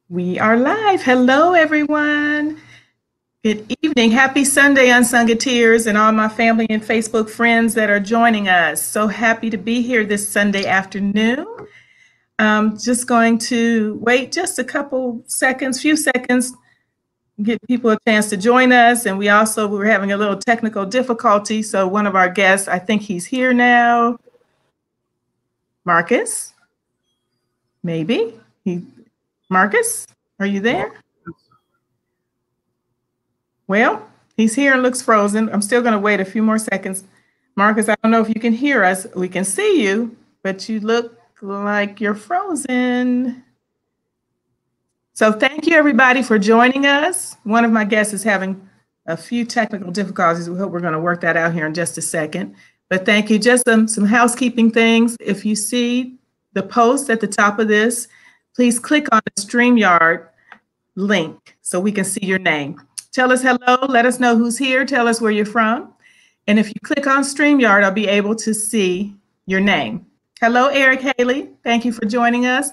We are live. Hello, everyone. Good evening. Happy Sunday, Unsungeteers, and all my family and Facebook friends that are joining us. So happy to be here this Sunday afternoon. Just going to wait just a few seconds, get people a chance to join us. And we were having a little technical difficulty. So one of our guests, I think he's here now. Marcus, maybe. Marcus, are you there? Well, he's here and looks frozen. I'm still going to wait a few more seconds. Marcus, I don't know if you can hear us. We can see you, but you look like you're frozen. So thank you, everybody, for joining us. One of my guests is having a few technical difficulties. We hope we're going to work that out here in just a second. But thank you. Just some housekeeping things. If you see the post at the top of this, please click on the StreamYard link so we can see your name. Tell us hello. Let us know who's here. Tell us where you're from. And if you click on StreamYard, I'll be able to see your name. Hello, Eric Haley. Thank you for joining us.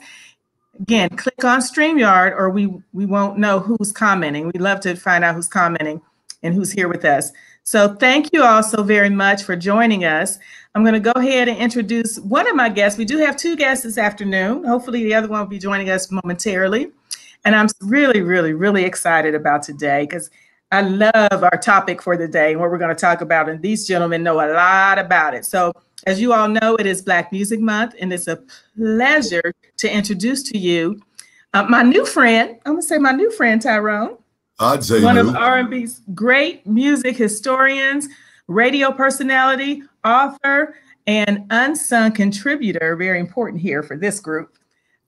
Again, click on StreamYard or we won't know who's commenting. We'd love to find out who's commenting and who's here with us. So thank you all so very much for joining us. I'm going to go ahead and introduce one of my guests. We do have two guests this afternoon. Hopefully the other one will be joining us momentarily. And I'm really, really, really excited about today because I love our topic for the day and what we're going to talk about. And these gentlemen know a lot about it. So as you all know, it is Black Music Month, and it's a pleasure to introduce to you my new friend. I'm going to say my new friend, Tyrone. I'd say one of R&B's great music historians, radio personality, author, and unsung contributor. Very important here for this group,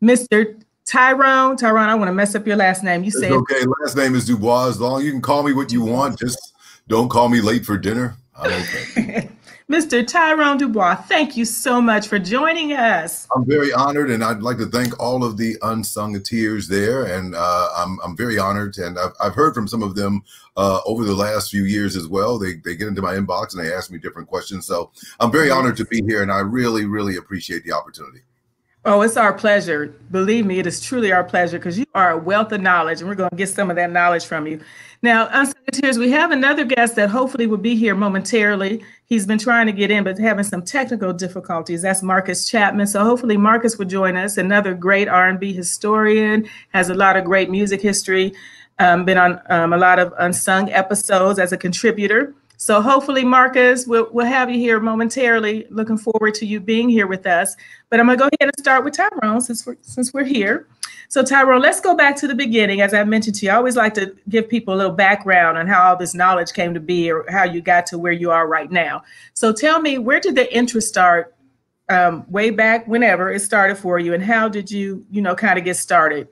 Mr. Tyrone. Tyrone, I want to mess up your last name. You say okay. Last name is Dubose. As long as you can call me what you want, just don't call me late for dinner. I'm okay. Mr. Tyrone Dubose, thank you so much for joining us. I'm very honored, and I'd like to thank all of the Unsungeteers there. And I'm very honored, and I've heard from some of them over the last few years as well. They get into my inbox and they ask me different questions. So I'm very honored to be here, and I really, really appreciate the opportunity. Oh, it's our pleasure. Believe me, it is truly our pleasure because you are a wealth of knowledge, and we're going to get some of that knowledge from you. Now, Unsungeteers, we have another guest that hopefully will be here momentarily. He's been trying to get in, but having some technical difficulties. That's Marcus Chapman. So hopefully Marcus will join us. Another great R&B historian, has a lot of great music history, been on a lot of unsung episodes as a contributor. So hopefully, Marcus, we'll have you here momentarily. Looking forward to you being here with us. But I'm going to go ahead and start with Tyrone since we're here. So Tyrone, let's go back to the beginning. As I mentioned to you, I always like to give people a little background on how all this knowledge came to be or how you got to where you are right now. So tell me, where did the interest start way back whenever it started for you, and how did you kind of get started?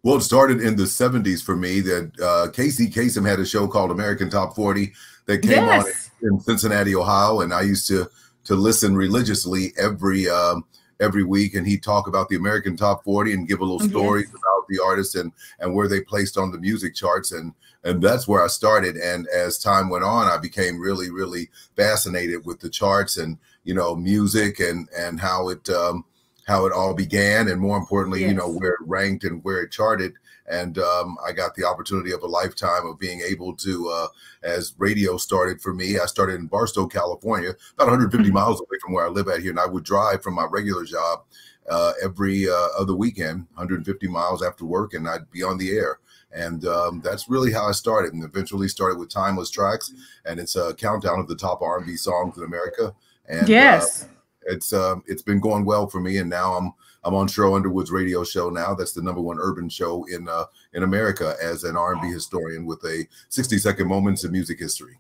Well, it started in the 70s for me. That Casey Kasem had a show called American Top 40 that came on in Cincinnati, Ohio, and I used to listen religiously every week, and he'd talk about the American Top 40 and give a little stories about the artists and where they placed on the music charts, and that's where I started. And as time went on, I became really, really fascinated with the charts and music and how it all began, and more importantly, where it ranked and where it charted. And I got the opportunity of a lifetime of being able to, as radio started for me, I started in Barstow, California, about 150 miles away from where I live at here. And I would drive from my regular job every other weekend, 150 miles after work, and I'd be on the air. And that's really how I started, and eventually started with Timeless Tracks. And it's a countdown of the top R&B songs in America. And it's been going well for me, and now I'm on Cheryl Underwood's radio show now. That's the #1 urban show in America as an R&B historian with a 60-second moments of music history.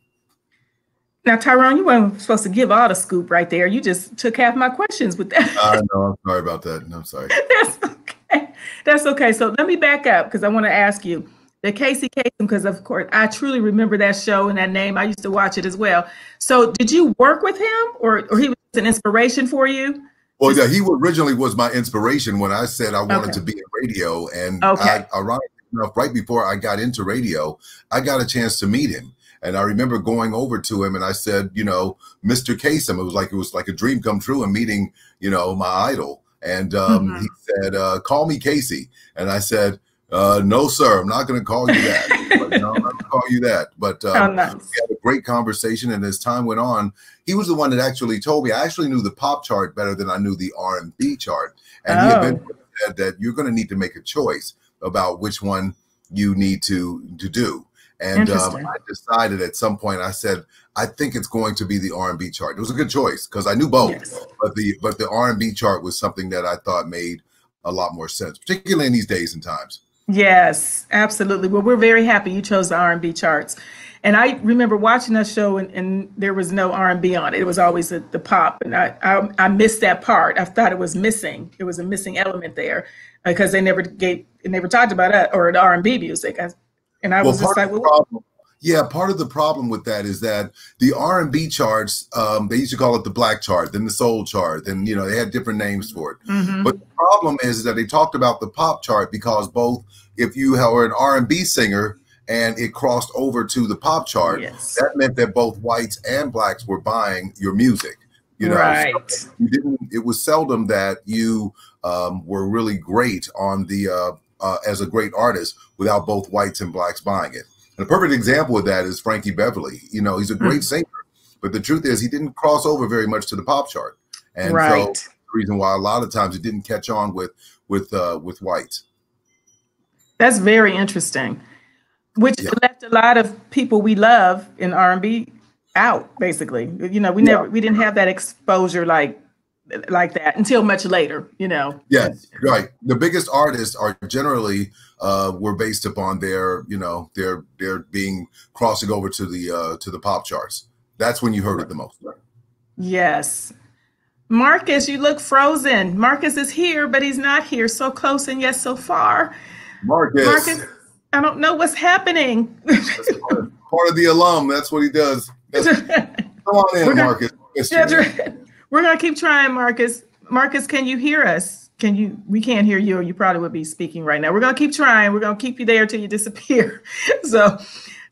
Now, Tyrone, you weren't supposed to give all the scoop right there. You just took half my questions with that. No, I'm sorry about that. No, I'm sorry. That's okay. That's okay. So let me back up because I want to ask you. The Casey Kasem, because of course I truly remember that show and that name. I used to watch it as well. So did you work with him, or he was an inspiration for you? Well, yeah, he originally was my inspiration when I said I wanted to be in radio. And ironically enough, right before I got into radio, I got a chance to meet him. And I remember going over to him and I said, Mr. Kasem, it was like a dream come true and meeting, my idol. And he said, call me Casey. And I said, No, sir. I'm not going to call you that. No, I'm not going to call you that. But oh, nice. we had a great conversation, and as time went on, he was the one that actually told me. I actually knew the pop chart better than I knew the R&B chart, and he eventually said that you're going to need to make a choice about which one you need to do. And I decided at some point, I said, I think it's going to be the R&B chart. It was a good choice because I knew both, but the R&B chart was something that I thought made a lot more sense, particularly in these days and times. Yes, absolutely. Well, we're very happy you chose the R&B charts. And I remember watching that show and there was no R&B on it. It was always the pop. And I missed that part. I thought it was missing. It was a missing element there because they never talked about it or the R&B music. And I was just like, well, yeah, part of the problem with that is that the R&B charts, they used to call it the black chart, then the soul chart, then, you know, they had different names for it. But the problem is that they talked about the pop chart because both, if you were an R&B singer and it crossed over to the pop chart, that meant that both whites and blacks were buying your music. You know, so it was seldom that you were really great on the as a great artist without both whites and blacks buying it. And a perfect example of that is Frankie Beverly. You know, he's a great singer, but the truth is he didn't cross over very much to the pop chart. And so the reason why a lot of times it didn't catch on with whites. That's very interesting, which left a lot of people we love in R&B out, basically. You know, we didn't have that exposure like that until much later, you know. Yes, right. The biggest artists are generally were based upon their, you know, their being crossing over to the pop charts. That's when you heard it the most. Yes. Marcus, you look frozen. Marcus is here, but he's not here. So close and yet so far. Marcus, I don't know what's happening. That's part of the alum. That's what he does. Come on in, Marcus. We're going to keep trying, Marcus. Marcus, can you hear us? We can't hear you, or you probably would be speaking right now. We're going to keep trying. We're going to keep you there till you disappear. So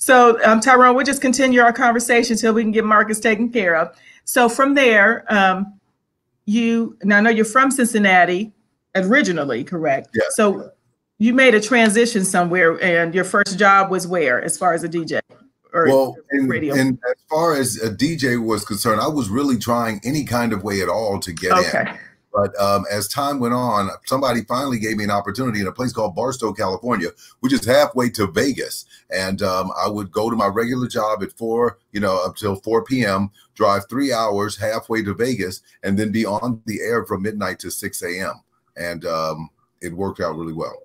Tyrone, we'll just continue our conversation till we can get Marcus taken care of. So from there, now I know you're from Cincinnati originally, correct? Yeah. So you made a transition somewhere, and your first job was where, as far as a DJ? Well, and as far as a DJ was concerned, I was really trying any kind of way at all to get in. But as time went on, somebody finally gave me an opportunity in a place called Barstow, California, which is halfway to Vegas. And I would go to my regular job at 4, you know, up till 4 p.m., drive 3 hours halfway to Vegas, and then be on the air from midnight to 6 a.m. And it worked out really well.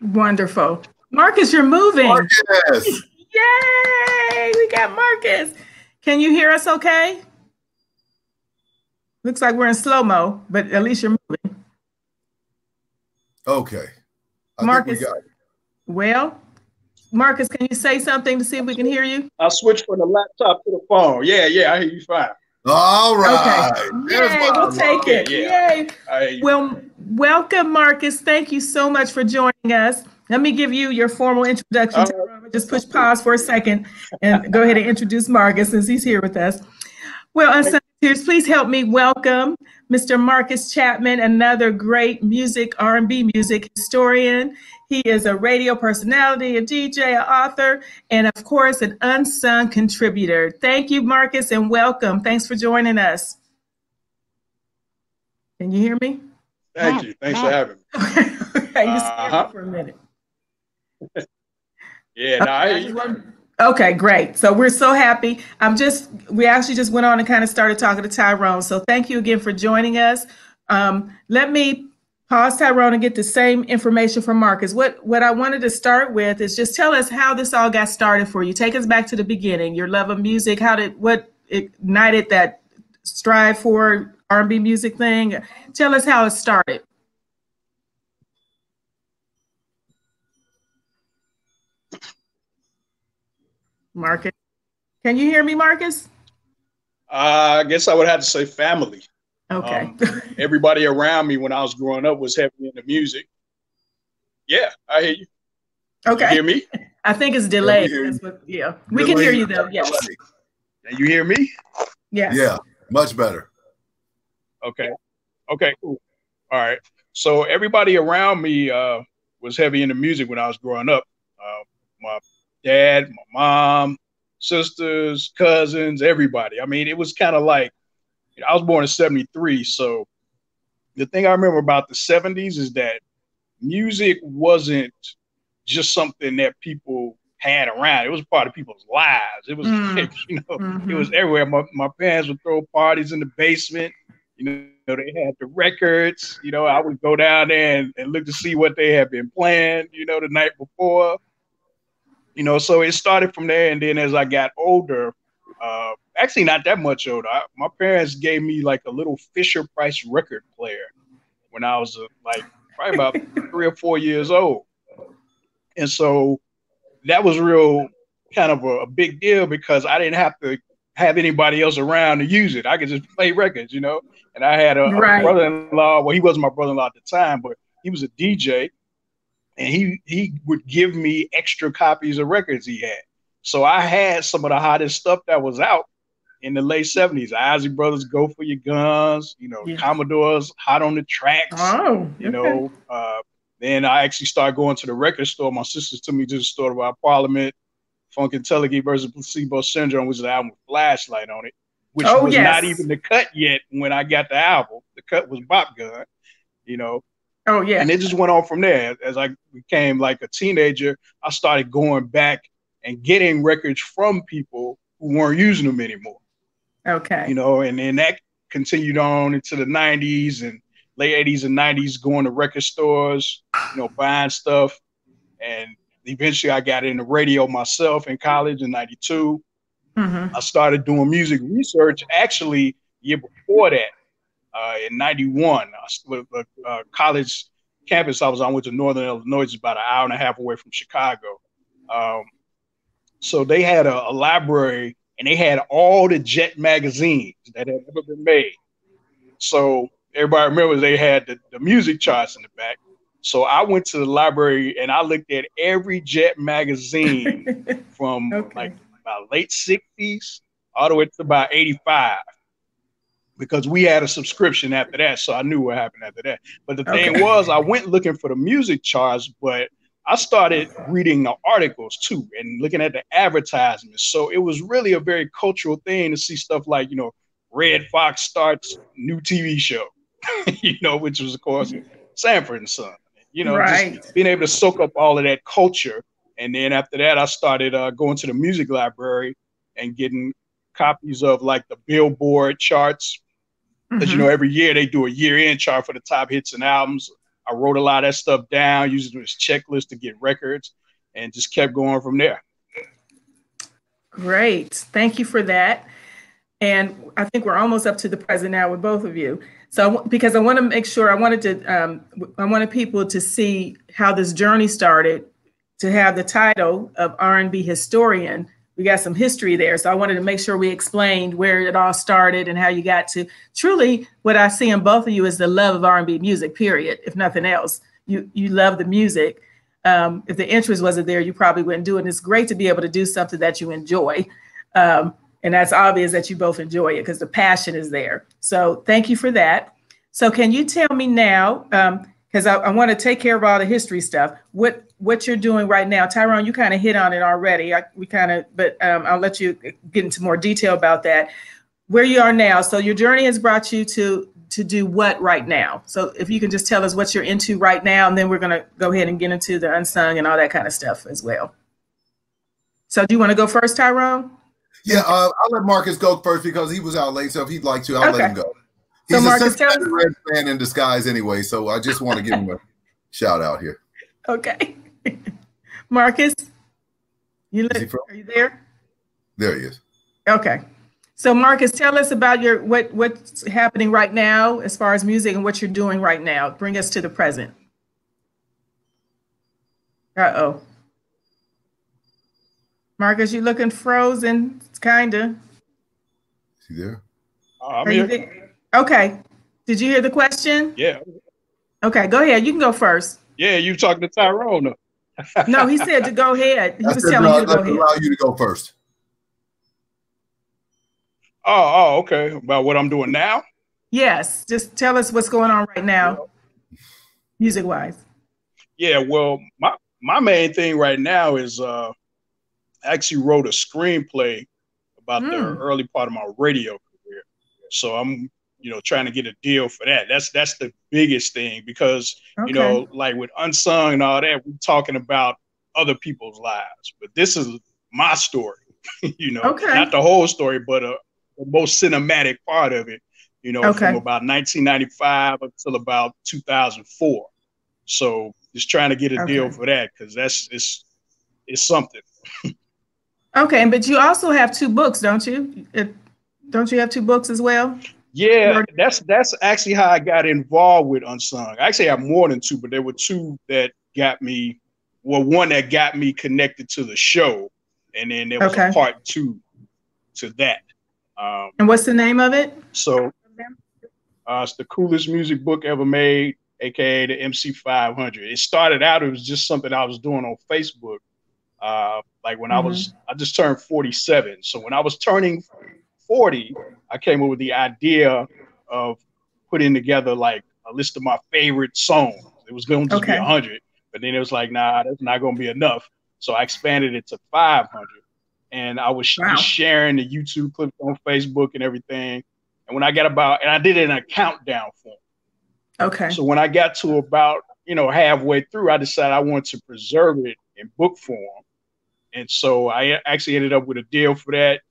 Wonderful. Marcus, you're moving. Marcus. Yay! We got Marcus. Can you hear us okay? Looks like we're in slow-mo, but at least you're moving. Okay. Marcus, well, Marcus, can you say something to see if we can hear you? I'll switch from the laptop to the phone. Yeah, I hear you fine. All right. Okay. Yay, we'll take it. Yay. Well, welcome, Marcus. Thank you so much for joining us. Let me give you your formal introduction. Just push pause for a second and go ahead and introduce Marcus since he's here with us. Well, Unsung Tears, please help me welcome Mr. Marcus Chapman, another great R&B music historian. He is a radio personality, a DJ, an author, and of course, an unsung contributor. Thank you, Marcus, and welcome. Thanks for joining us. Can you hear me? Thank you. Thanks for having me. Okay, you scared me for a minute. Okay, great. So we're so happy. We actually just went on and kind of started talking to Tyrone. So thank you again for joining us. Let me pause Tyrone and get the same information from Marcus. What I wanted to start with is just tell us how this all got started for you. Take us back to the beginning, your love of music. What ignited that strive for R&B music thing? Tell us how it started. Marcus, can you hear me, Marcus? I guess I would have to say family. Okay. Everybody around me when I was growing up was heavy into music. Yeah, I hear you. Okay. You hear me? I think it's delayed. We can hear you though. Yes. Can you hear me? Yes. Yeah, much better. Okay, cool. All right. So everybody around me was heavy into music when I was growing up. My dad, my mom, sisters, cousins, everybody. I mean, it was kind of like, I was born in 73. So the thing I remember about the 70s is that music wasn't just something that people had around. It was part of people's lives. It was, it was everywhere. My parents would throw parties in the basement. They had the records. I would go down there and look to see what they had been playing, the night before. So it started from there. And then as I got older, actually not that much older, my parents gave me like a little Fisher-Price record player when I was probably about 3 or 4 years old. And so that was real kind of a big deal because I didn't have to have anybody else around to use it. I could just play records, And I had a brother-in-law. Well, he wasn't my brother-in-law at the time, but he was a DJ. And he would give me extra copies of records he had. So I had some of the hottest stuff that was out in the late 70s. Isley Brothers, Go For Your Guns, Commodores, Hot on the Tracks. Oh, Then I actually started going to the record store. My sisters took me to the store by Parliament, Funkadelic versus Placebo Syndrome, which is an album with Flashlight on it, which was not even the cut yet when I got the album. The cut was Bop Gun, Oh, yeah. And it just went on from there. As I became like a teenager, I started going back and getting records from people who weren't using them anymore. Okay. And then that continued on into the 90s and late 80s and 90s, going to record stores, buying stuff. And eventually I got into radio myself in college in 92. I started doing music research actually year before that. In 91, with a college campus I was on, went to Northern Illinois, it's about an hour and a half away from Chicago. So they had a library and they had all the Jet magazines that had ever been made. So everybody remembers they had the music charts in the back. So I went to the library and I looked at every Jet magazine from like about late 60s all the way to about 85. Because we had a subscription after that, so I knew what happened after that. But the thing was, I went looking for the music charts, but I started reading the articles too and looking at the advertisements. So it was really a very cultural thing to see stuff like, Red Fox starts new TV show, which was, of course, Sanford and Son. Just being able to soak up all of that culture. And then after that, I started going to the music library and getting copies of like the Billboard charts. Because, every year they do a year-end chart for the top hits and albums. I wrote a lot of that stuff down, using this checklist to get records, and just kept going from there. Great. Thank you for that. And I think we're almost up to the present now with both of you. So because I want to make sure, I wanted people to see how this journey started, to have the title of R&B historian. We got some history there. So I wanted to make sure we explained where it all started and how you got to truly what I see in both of you is the love of R&B music, period. If nothing else, you love the music. If the interest wasn't there, you probably wouldn't do it. And it's great to be able to do something that you enjoy. And that's obvious that you both enjoy it because the passion is there. So thank you for that. So can you tell me now, because I want to take care of all the history stuff, what you're doing right now. Tyrone, you kind of hit on it already. But I'll let you get into more detail about that. Where you are now. So your journey has brought you to do what right now? So if you can just tell us what you're into right now, and then we're going to go ahead and get into the unsung and all that kind of stuff as well. So do you want to go first, Tyrone? Yeah, I'll let Marcus go first because he was out late. So if he'd like to, I'll let him go. He's Marcus, a Cincinnati Reds fan in disguise anyway, so I just want to give him a shout out here. Okay. Marcus, are you there? There he is. Okay. So Marcus, tell us about what's happening right now as far as music and what you're doing right now. Bring us to the present. Uh-oh. Marcus, you looking frozen. It's kinda. Is he there? I'm here. Okay. Did you hear the question? Yeah. Okay, go ahead. You can go first. Yeah, you talking to Tyrone. No, he said to go ahead. He was telling you to go ahead. Allow you to go first. Oh, okay. About what I'm doing now? Yes. Just tell us what's going on right now, music-wise. Yeah, well, my main thing right now is I actually wrote a screenplay about the early part of my radio career. So I'm, trying to get a deal for that. That's the biggest thing because, like with Unsung and all that, we're talking about other people's lives. But this is my story, not the whole story, but the most cinematic part of it, from about 1995 until about 2004. So just trying to get a deal for that because it's something. Okay, but you also have 2 books, don't you? Don't you have 2 books as well? Yeah, that's actually how I got involved with Unsung. I actually have more than 2, but there were 2 that got me. Well, one that got me connected to the show, and then there was a part 2 to that. And what's the name of it? So it's the coolest music book ever made, aka the MC 500. It started out, it was just something I was doing on Facebook. Like when I just turned 47. So when I was turning 40, I came up with the idea of putting together like a list of my favorite songs. It was going to just be 100, but then it was like, nah, that's not going to be enough. So I expanded it to 500, and I was just sharing the YouTube clips on Facebook and everything. And when I got and I did it in a countdown form. Okay. So when I got to about, halfway through, I decided I wanted to preserve it in book form. And so I actually ended up with a deal for that.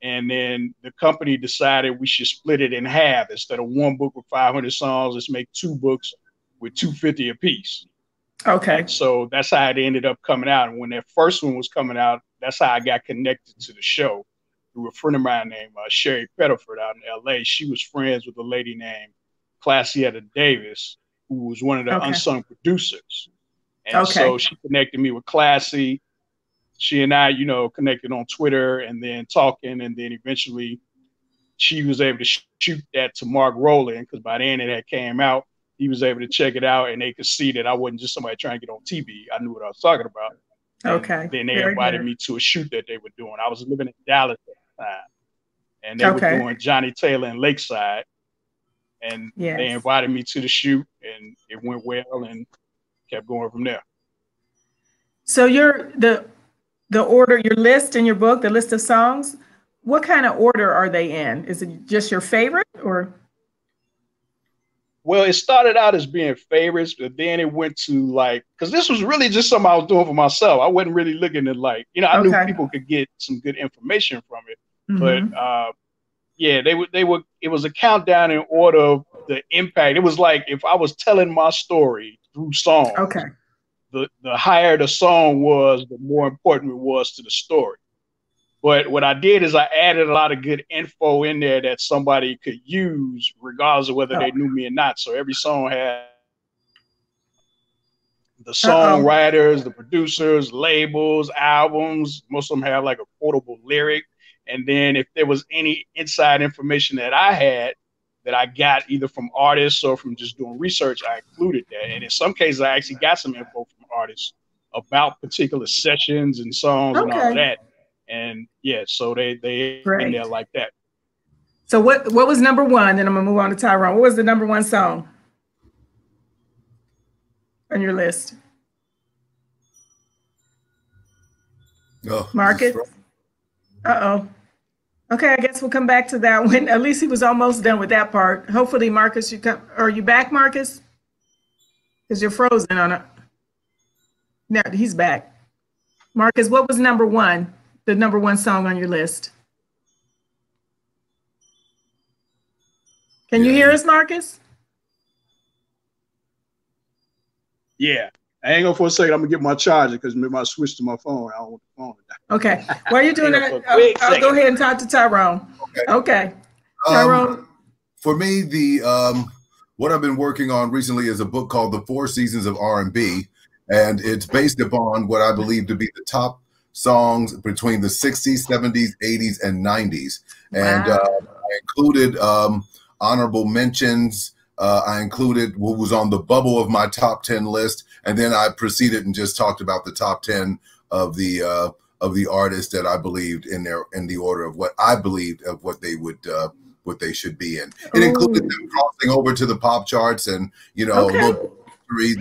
And then the company decided we should split it in half. Instead of 1 book with 500 songs, let's make 2 books with 250 apiece. Okay. And so that's how it ended up coming out. And when that first one was coming out, that's how I got connected to the show through a friend of mine named Sherry Pettiford out in LA. She was friends with a lady named Classietta Davis, who was one of the unsung producers. And so she connected me with Classy. She and I, connected on Twitter and then talking. And then eventually she was able to shoot that to Mark Rowland because by then it had came out. He was able to check it out and they could see that I wasn't just somebody trying to get on TV. I knew what I was talking about. And then they invited me to a shoot that they were doing. I was living in Dallas at the time. And they were doing Johnny Taylor in Lakeside. And they invited me to the shoot and it went well and kept going from there. So the order, your list in your book, the list of songs, what kind of order are they in? Is it just your favorite or? Well, it started out as being favorites, but then it went to like, because this was really just something I was doing for myself. I wasn't really looking at like, I knew people could get some good information from it, but it was a countdown in order of the impact. It was like if I was telling my story through song. The higher the song was, the more important it was to the story. But what I did is I added a lot of good info in there that somebody could use regardless of whether they knew me or not. So every song had the songwriters, the producers, labels, albums. Most of them have like a quotable lyric. And then if there was any inside information that I had that I got either from artists or from just doing research, I included that. And in some cases, I actually got some info from artists about particular sessions and songs and all of that. And so they in there like that. So what was number 1? Then I'm gonna move on to Tyrone. What was the number 1 song on your list? Marcus? Okay, I guess we'll come back to that one. At least he was almost done with that part. Hopefully, Marcus, you come. Are you back, Marcus? Because you're frozen on it. No, he's back. Marcus, what was number 1? The number 1 song on your list? Can you hear us, Marcus? Yeah. Hang on for a second. I'm going to get my charger because maybe I switch to my phone. I don't want the phone to die. Okay. While you're doing that, I'll go ahead and talk to Tyrone. Okay. Tyrone. For me, what I've been working on recently is a book called The 4 Seasons of R&B, and it's based upon what I believe to be the top songs between the 60s, 70s, 80s, and 90s. And I included honorable mentions. I included what was on the bubble of my top 10 list, and then I proceeded and just talked about the top 10 of the artists that I believed in the order of what I believed of what they would what they should be in. It included them crossing over to the pop charts and a little history.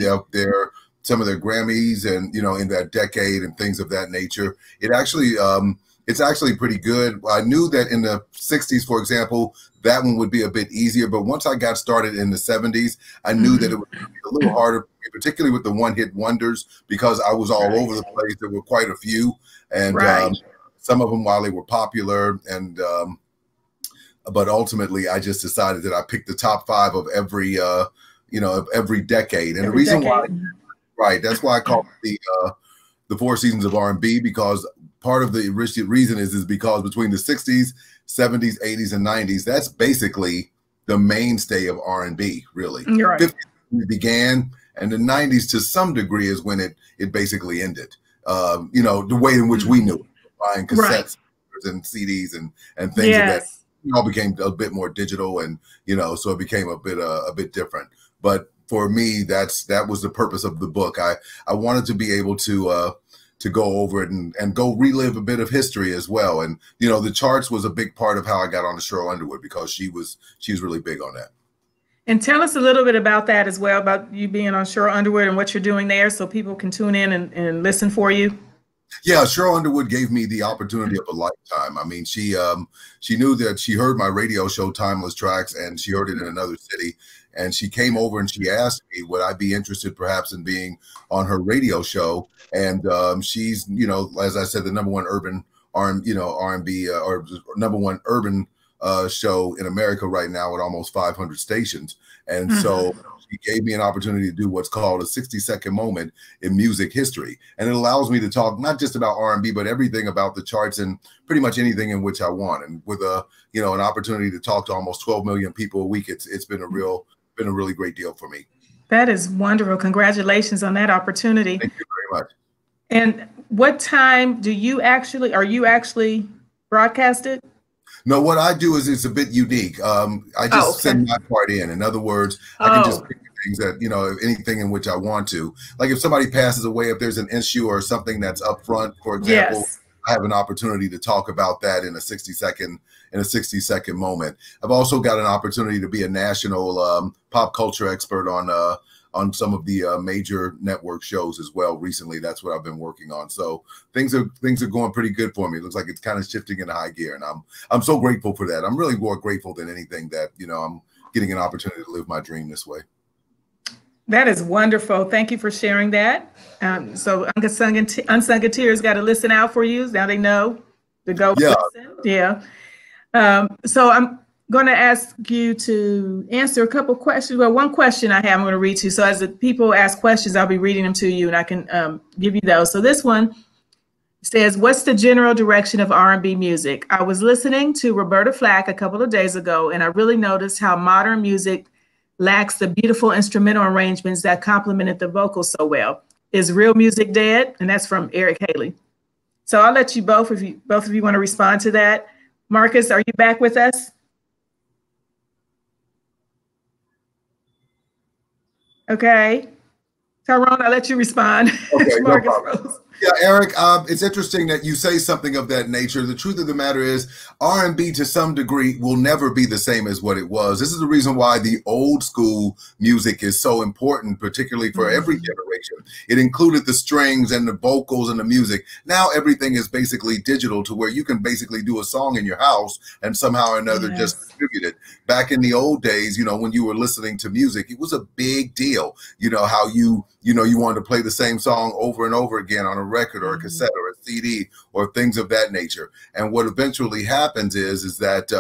some of their Grammys and, you know, in that decade and things of that nature. It actually, it's actually pretty good. I knew that in the 60s, for example, that one would be a bit easier. But once I got started in the 70s, I knew that it would be a little harder, particularly with the one-hit wonders, because I was all over the place. There were quite a few. And some of them, while they were popular, and but ultimately, I just decided that I picked the top 5 of every, you know, of every decade. And the reason why, that's why I call it the 4 seasons of R&B, because part of the reason is because between the 60s, 70s, 80s, and 90s, that's basically the mainstay of R&B, really. You're right. 50s when it began, and the 90s to some degree is when it basically ended. You know, the way in which we knew it, buying cassettes and CDs and things of that. It all became a bit more digital, and, you know, so it became a bit different. But for me, that was the purpose of the book. I wanted to be able to go over it and go relive a bit of history as well. And, you know, the charts was a big part of how I got on the Cheryl Underwood, because she was really big on that. And tell us a little bit about that as well, about you being on Cheryl Underwood and what you're doing there, so people can tune in and listen for you. Yeah, Cheryl Underwood gave me the opportunity of a lifetime. I mean, she knew that she heard my radio show, Timeless Tracks, and she heard it in another city. And she came over and she asked me, would I be interested perhaps in being on her radio show? And she's, you know, as I said, the #1 urban R&B or #1 urban show in America right now at almost 500 stations. And so she gave me an opportunity to do what's called a 60-second moment in music history. And it allows me to talk not just about R&B, but everything about the charts and pretty much anything in which I want. And with you know, an opportunity to talk to almost 12 million people a week, it's been a really great deal for me. That is wonderful. Congratulations on that opportunity. Thank you very much. And what time are you actually broadcasted? No, what I do is it's a bit unique. I just send my part in. In other words, I can just pick things that, you know, anything in which I want to. Like if somebody passes away, if there's an issue or something that's up front, for example, I have an opportunity to talk about that in a 60-second moment. I've also got an opportunity to be a national pop culture expert on some of the major network shows as well. Recently, that's what I've been working on. So things are going pretty good for me. It looks like it's kind of shifting into high gear, and I'm so grateful for that. I'm really more grateful than anything that, you know, I'm getting an opportunity to live my dream this way. That is wonderful. Thank you for sharing that. So Unsung Tears got to listen out for you. Now they know to go listen. Yeah. So I'm going to ask you to answer a couple questions. Well, one question I have, I'm going to read to you. So as the people ask questions, I'll be reading them to you, and I can give you those. So this one says, what's the general direction of R&B music? I was listening to Roberta Flack a couple of days ago, and I really noticed how modern music lacks the beautiful instrumental arrangements that complemented the vocals so well. Is real music dead? And that's from Eric Haley. So I'll let you both of you want to respond to that. Marcus, are you back with us? Okay. Tyrone, I'll let you respond. Okay, Marcus no problem. Rose. Yeah, Eric, it's interesting that you say something of that nature. The truth of the matter is R&B to some degree will never be the same as what it was. This is the reason why the old school music is so important, particularly for every generation. It included the strings and the vocals and the music. Now everything is basically digital, to where you can basically do a song in your house and somehow or another just distribute it. Back in the old days, you know, when you were listening to music, it was a big deal. You know, how you wanted to play the same song over and over again on a record or a cassette or a CD or things of that nature. And what eventually happens is that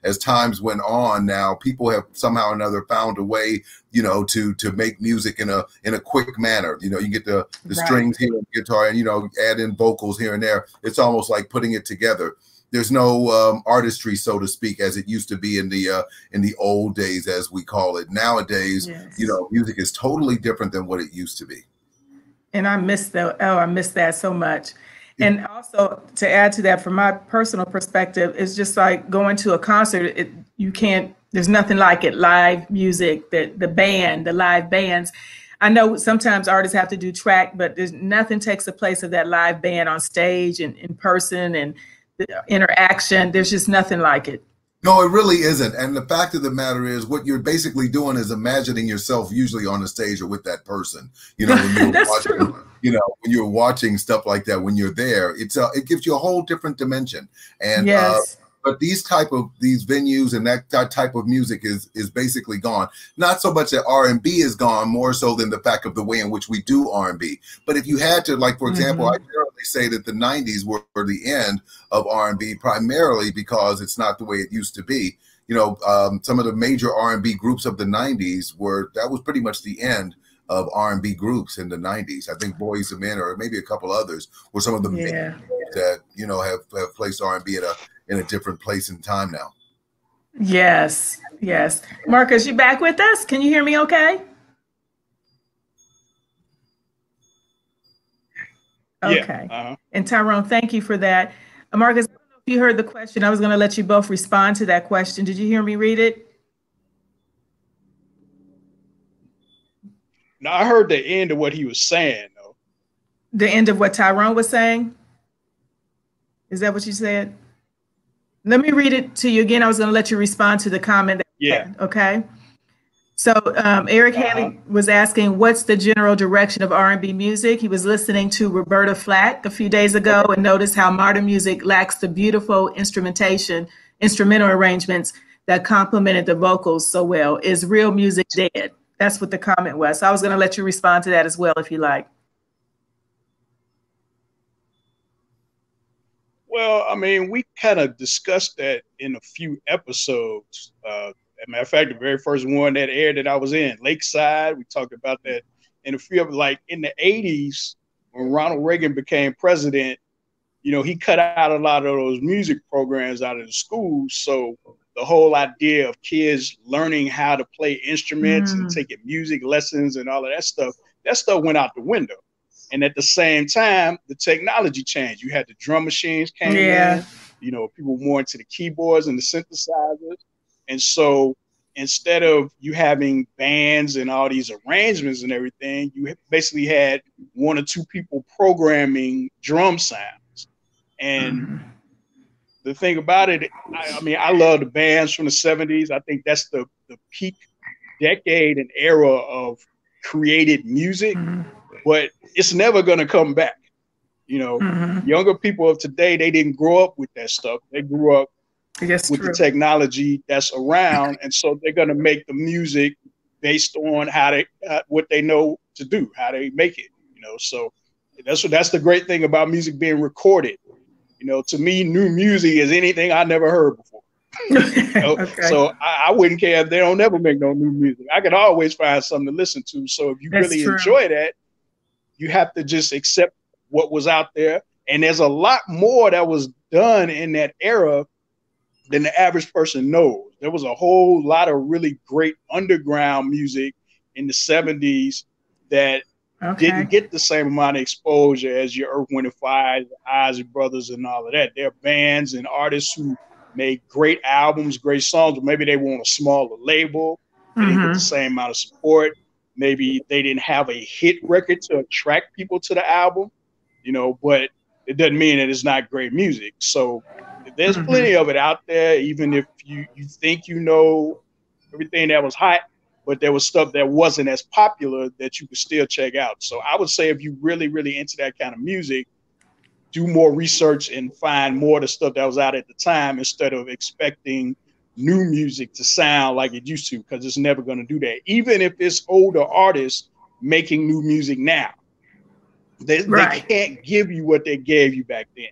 as times went on, now people have somehow or another found a way, you know, to make music in a quick manner. You know, you get the strings here and guitar, and, you know, add in vocals here and there. It's almost like putting it together. There's no artistry, so to speak, as it used to be in the old days, as we call it. Nowadays, you know, music is totally different than what it used to be. And I miss that so much. And also to add to that, from my personal perspective, it's just like going to a concert. There's nothing like it. Live music, the live bands. I know sometimes artists have to do track, but there's nothing takes the place of that live band on stage and in person and the interaction. There's just nothing like it. No, it really isn't. And the fact of the matter is, what you're basically doing is imagining yourself usually on the stage or with that person. You know, when you're That's watching, true. you know, when you're watching stuff like that, when you're there, it gives you a whole different dimension. And Yes. but these venues and that type of music is basically gone. Not so much that R&B is gone, more so than the fact of the way in which we do R&B. But if you had to, like, for example, I generally say that the 90s were the end of R&B, primarily because it's not the way it used to be. You know, some of the major R&B groups of the 90s that was pretty much the end of R&B groups in the 90s. I think Boyz II Men, or maybe a couple others, were some of the main that, you know, have placed R&B in a different place in time now. Yes, yes. Marcus, you back with us? Can you hear me okay? Okay. Yeah, And Tyrone, thank you for that. Marcus, I don't know if you heard the question. I was going to let you both respond to that question. Did you hear me read it? No, I heard the end of what he was saying, though. The end of what Tyrone was saying? Is that what you said? Let me read it to you again. I was going to let you respond to the comment. Okay. So Eric Haley was asking, what's the general direction of R&B music? He was listening to Roberta Flack a few days ago and noticed how modern music lacks the beautiful instrumental arrangements that complemented the vocals so well. Is real music dead? That's what the comment was. So I was going to let you respond to that as well, if you like. Well, I mean, we kind of discussed that in a few episodes. As a matter of fact, the very first one that aired that I was in, Lakeside, we talked about that in a few of, like, in the 80s, when Ronald Reagan became president, you know, he cut out a lot of those music programs out of the schools. So the whole idea of kids learning how to play instruments and taking music lessons and all of that stuff went out the window. And at the same time, the technology changed. You had the drum machines came in, you know, people more into the keyboards and the synthesizers. And so instead of you having bands and all these arrangements and everything, you basically had one or two people programming drum sounds. And the thing about it, I mean, I love the bands from the 70s. I think that's the peak decade and era of created music. But it's never going to come back. You know, younger people of today, they didn't grow up with that stuff. They grew up with the technology that's around. And so they're going to make the music based on what they know to do, how they make it, you know. So that's the great thing about music being recorded. You know, to me, new music is anything I never heard before. You know? So I wouldn't care if they don't ever make no new music. I could always find something to listen to. So if you really enjoy that, you have to just accept what was out there. And there's a lot more that was done in that era than the average person knows. There was a whole lot of really great underground music in the 70s that didn't get the same amount of exposure as your Earth, Wind & Fire, the Isley Brothers, and all of that. There are bands and artists who made great albums, great songs, but maybe they were on a smaller label. They didn't get the same amount of support. Maybe they didn't have a hit record to attract people to the album, you know, but it doesn't mean that it's not great music. So there's plenty of it out there, even if you think you know everything that was hot, but there was stuff that wasn't as popular that you could still check out. So I would say if you really, really into that kind of music, do more research and find more of the stuff that was out at the time instead of expecting new music to sound like it used to, because it's never going to do that. Even if it's older artists making new music now, they can't give you what they gave you back then.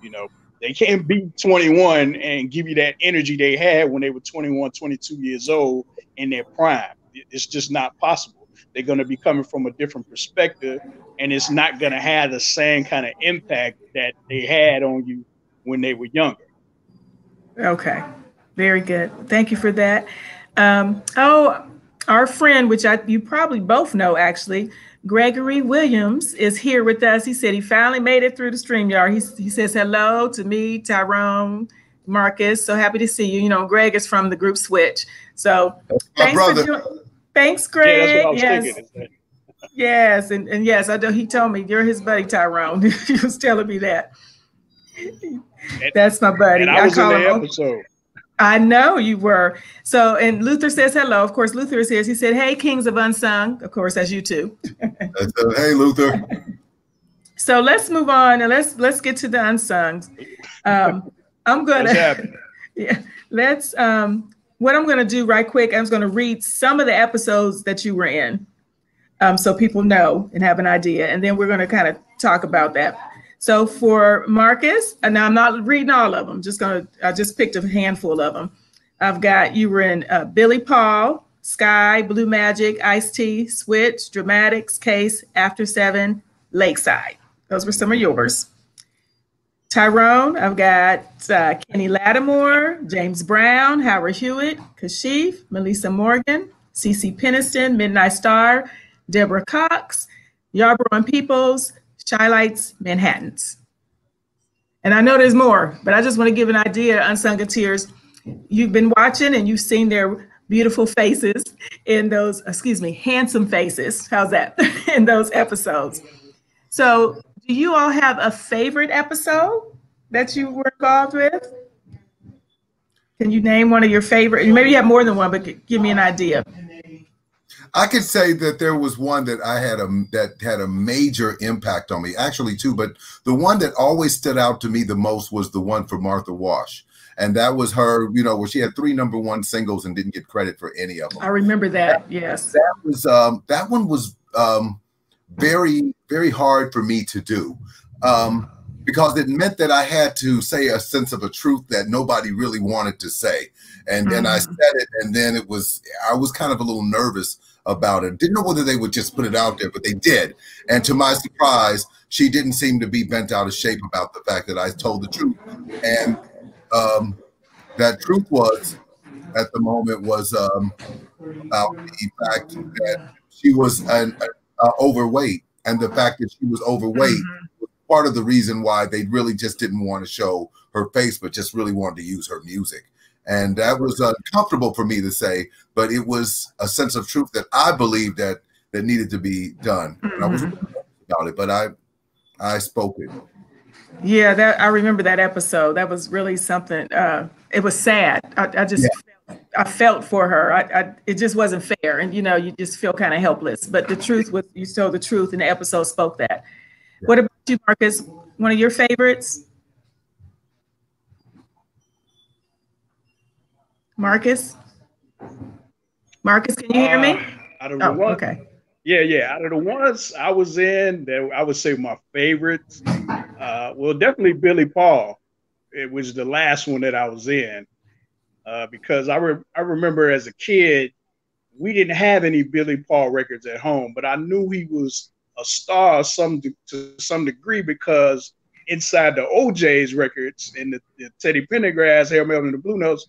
You know, they can't be 21 and give you that energy they had when they were 21, 22 years old in their prime. It's just not possible. They're going to be coming from a different perspective, and it's not going to have the same kind of impact that they had on you when they were younger. Okay. Very good. Thank you for that. Our friend, which you probably both know, actually, Gregory Williams, is here with us. He said he finally made it through the StreamYard. He says hello to me, Tyrone, Marcus. So happy to see you. You know, Greg is from the group Switch. So thanks thanks, Greg. Yeah, that's what I was thinking. Yes, and yes, I know he told me you're his buddy, Tyrone. He was telling me that. That's my buddy. And I was in the episode. I know you were. So, and Luther says hello. Of course, Luther is here. He said, hey, Kings of Unsung. Of course, that's you too. Hey, Luther. So let's move on and let's get to the unsungs. I'm gonna yeah. Let's what I'm gonna do right quick. I'm gonna read some of the episodes that you were in, so people know and have an idea, and then we're gonna kind of talk about that. So for Marcus, and now I'm not reading all of them. I just picked a handful of them. I've got you were in Billy Paul, Sky, Blue Magic, Ice-T, Switch, Dramatics, Case, After 7, Lakeside. Those were some of yours. Tyrone, I've got Kenny Lattimore, James Brown, Howard Hewitt, Kashif, Melissa Morgan, CeCe Peniston, Midnight Star, Deborah Cox, Yarborough and Peoples, Shylights, Manhattans. And I know there's more, but I just want to give an idea, Unsung Tears. You've been watching and you've seen their beautiful faces in those, handsome faces. How's that? In those episodes. So do you all have a favorite episode that you were involved with? Can you name one of your favorite? Maybe you have more than one, but give me an idea. I could say that there was one that I had that had a major impact on me, actually two, but the one that always stood out to me the most was the one for Martha Wash. And that was her, where she had 3 #1 singles and didn't get credit for any of them. I remember that. Yes. That one was very, very hard for me to do because it meant that I had to say a sense of a truth that nobody really wanted to say. And then I said it, and then I was kind of a little nervous about it. Didn't know whether they would just put it out there, but they did. And to my surprise, she didn't seem to be bent out of shape about the fact that I told the truth. And that truth was, at the moment, was about the fact that she was overweight, and the fact that she was overweight was part of the reason why they really just didn't want to show her face, but just really wanted to use her music. And that was uncomfortable for me to say, but it was a sense of truth that I believed that needed to be done. And I was about it, but I spoke it. Yeah, I remember that episode. That was really something. It was sad. I felt for her. It just wasn't fair, and you just feel kind of helpless. But the truth was, you told the truth, and the episode spoke that. Yeah. What about you, Marcus? One of your favorites? Marcus, can you hear me? Out of the one, okay. Yeah. Out of the ones I was in, that I would say my favorites. Well, definitely Billy Paul. It was the last one that I was in because I remember as a kid, we didn't have any Billy Paul records at home, but I knew he was a star to some degree because inside the OJ's records and the Teddy Pendergrass, Harold Melvin, and the Blue Notes,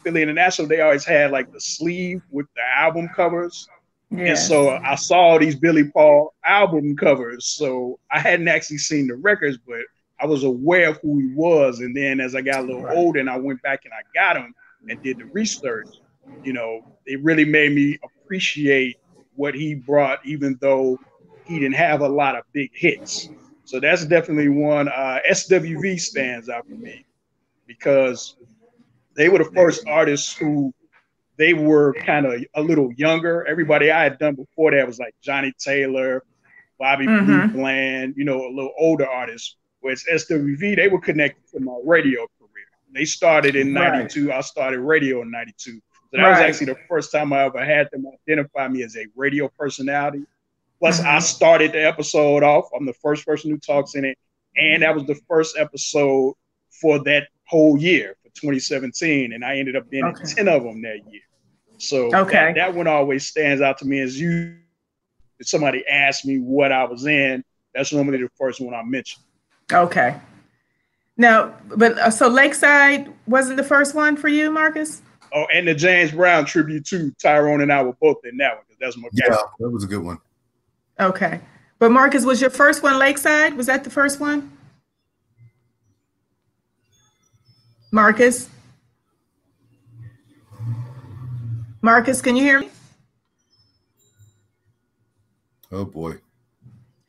Philly International, they always had like the sleeve with the album covers. Yes. And so I saw these Billy Paul album covers. So I hadn't actually seen the records, but I was aware of who he was. And then as I got a little older and I went back and I got him and did the research, it really made me appreciate what he brought, even though he didn't have a lot of big hits. So that's definitely one. SWV stands out for me because they were the first artists who they were kind of a little younger. Everybody I had done before that was like Johnny Taylor, Bobby Blue Bland, a little older artists. Whereas SWV, they were connected to my radio career. They started in 92. I started radio in 92. So that was actually the first time I ever had them identify me as a radio personality. Plus, I started the episode off. I'm the first person who talks in it. And that was the first episode for that whole year, for 2017. And I ended up being in 10 of them that year. So that one always stands out to me as if somebody asked me what I was in, that's normally the first one I mention. Okay. Now, but so Lakeside wasn't the first one for you, Marcus? Oh, and the James Brown tribute too. Tyrone and I were both in that one because that's my guy. Yeah, that was a good one. Okay. But Marcus, was your first one Lakeside? Was that the first one? Marcus? Marcus, can you hear me? Oh, boy.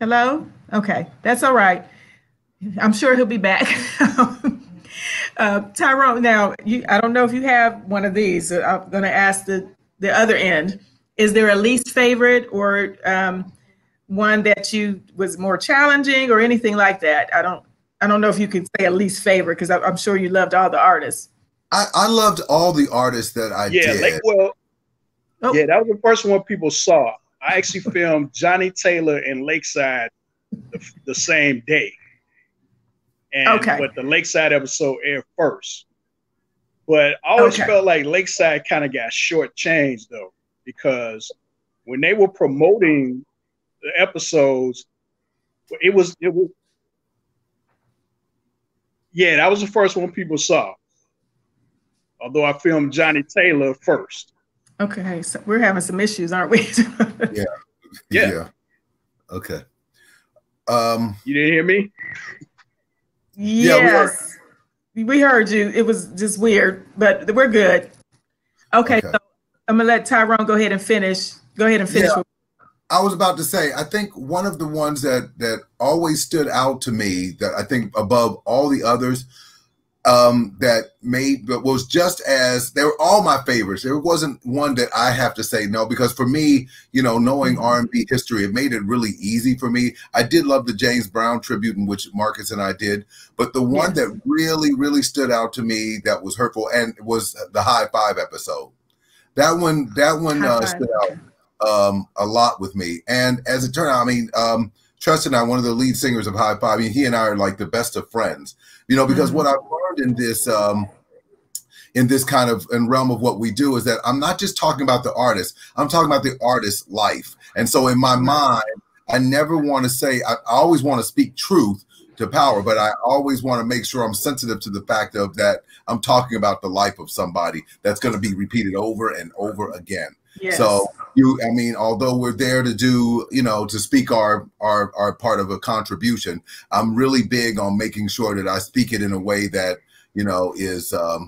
Hello? Okay, that's all right. I'm sure he'll be back. Tyrone, now I don't know if you have one of these. So I'm going to ask the other end. Is there a least favorite or one that you was more challenging or anything like that? I don't know if you could say a least favorite because I'm sure you loved all the artists. I loved all the artists that I did. Yeah, that was the first one people saw. I actually filmed Johnny Taylor and Lakeside the same day. And but the Lakeside episode aired first. But I always felt like Lakeside kind of got shortchanged though, because when they were promoting the episodes, it was yeah, that was the first one people saw. Although I filmed Johnny Taylor first. Okay, so we're having some issues, aren't we? Yeah. Okay. You didn't hear me? Yes, we heard you. It was just weird, but we're good. Okay, so I'm gonna let Tyrone go ahead and finish. Go ahead and finish. Yeah, I was about to say, I think one of the ones that always stood out to me, that I think above all the others, but was just as, they were all my favorites. There wasn't one that I have to say no, because for me, you know, knowing R&B history, it made it really easy for me. I did love the James Brown tribute, in which Marcus and I did, but the one that really, really stood out to me that was hurtful and was the High Five episode. That one stood out a lot with me. And as it turned out, I mean, Trust and I, one of the lead singers of High Five, I mean, he and I are like the best of friends, you know, because what I've learned in this kind of realm of what we do is that I'm not just talking about the artist, I'm talking about the artist's life. And so in my mind, I never want to say, I always want to speak truth to power, but I always want to make sure I'm sensitive to the fact of that I'm talking about the life of somebody that's going to be repeated over and over again. Yes. So I mean, although we're there to do, you know, to speak our part of a contribution, I'm really big on making sure that I speak it in a way that, you know, is a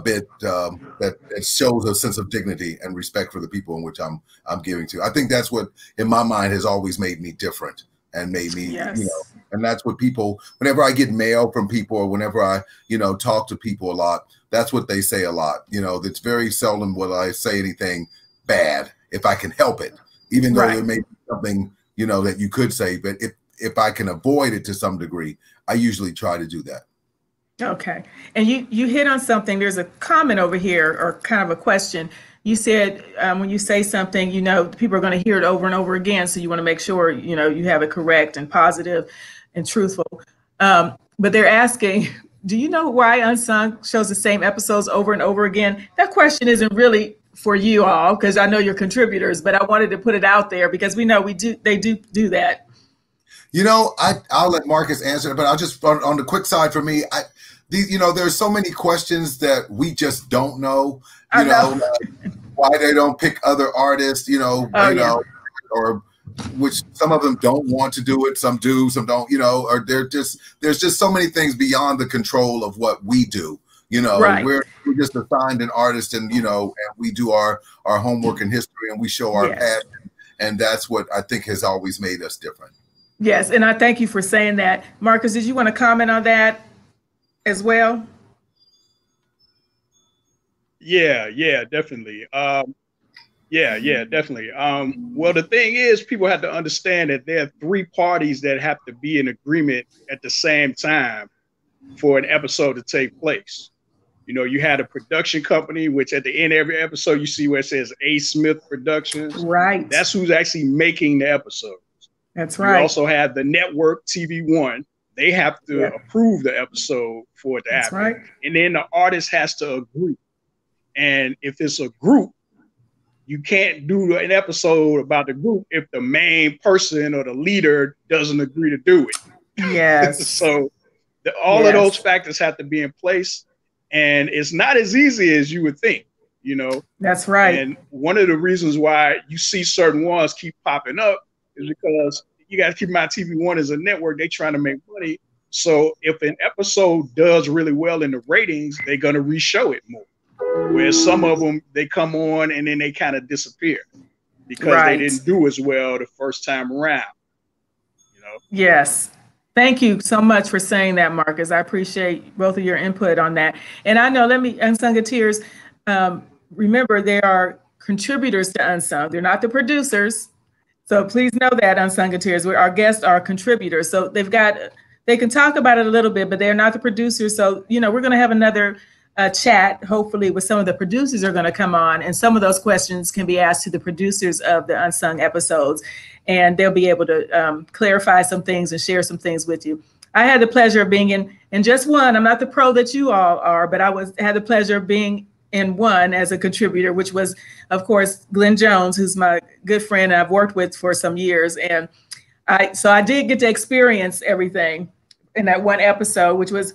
bit that shows a sense of dignity and respect for the people in which I'm giving to. I think that's what, in my mind, has always made me different and made me, you know, and that's what people, whenever I get mail from people or whenever I, you know, talk to people a lot, that's what they say a lot. You know, it's very seldom will I say anything bad if I can help it, even though there may be something, you know, that you could say, but if I can avoid it to some degree, I usually try to do that. Okay. And you hit on something. There's a comment over here, or kind of a question. You said when you say something, you know, people are going to hear it over and over again. So you want to make sure, you know, you have it correct and positive and truthful. But they're asking, do you know why Unsung shows the same episodes over and over again? That question isn't really for you all, because I know you're contributors, but I wanted to put it out there because we know they do that. You know, I'll let Marcus answer it, but I'll just, on the quick side for me, you know, there's so many questions that we just don't know, you know, why they don't pick other artists, you know, know, or which some of them don't want to do it, some do, some don't, you know, or there's just so many things beyond the control of what we do. You know, we're just assigned an artist, and, you know, and we do our homework in history, and we show our passion, and that's what I think has always made us different. Yes, and I thank you for saying that. Marcus, did you want to comment on that as well? Yeah, definitely. Definitely. Well, the thing is, people have to understand that there are three parties that have to be in agreement at the same time for an episode to take place. You know, you had a production company, which at the end of every episode, you see where it says A. Smith Productions. Right. That's who's actually making the episodes. That's right. You also have the network TV1. They have to approve the episode for it to happen. Right. And then the artist has to agree. And if it's a group, you can't do an episode about the group if the main person or the leader doesn't agree to do it. Yes. So all of those factors have to be in place. And it's not as easy as you would think, you know. That's right. And one of the reasons why you see certain ones keep popping up is because you got to keep in mind TV1 is a network. They're trying to make money. So if an episode does really well in the ratings, they're going to reshow it more. Whereas some of them, they come on and then they kind of disappear because they didn't do as well the first time around, you know. Yes. Thank you so much for saying that, Marcus. I appreciate both of your input on that. And I know, Unsungeteers, remember, they are contributors to Unsung. They're not the producers. So please know that, Unsungeteers, where our guests are contributors. So they can talk about it a little bit, but they're not the producers. So, we're going to have another chat, hopefully, with some of the producers are going to come on. And some of those questions can be asked to the producers of the Unsung episodes. And they'll be able to clarify some things and share some things with you. I had the pleasure of being in just one. I'm not the pro that you all are, but had the pleasure of being in one as a contributor, which was, of course, Glenn Jones, who's my good friend and I've worked with for some years. And I did get to experience everything in that one episode, which was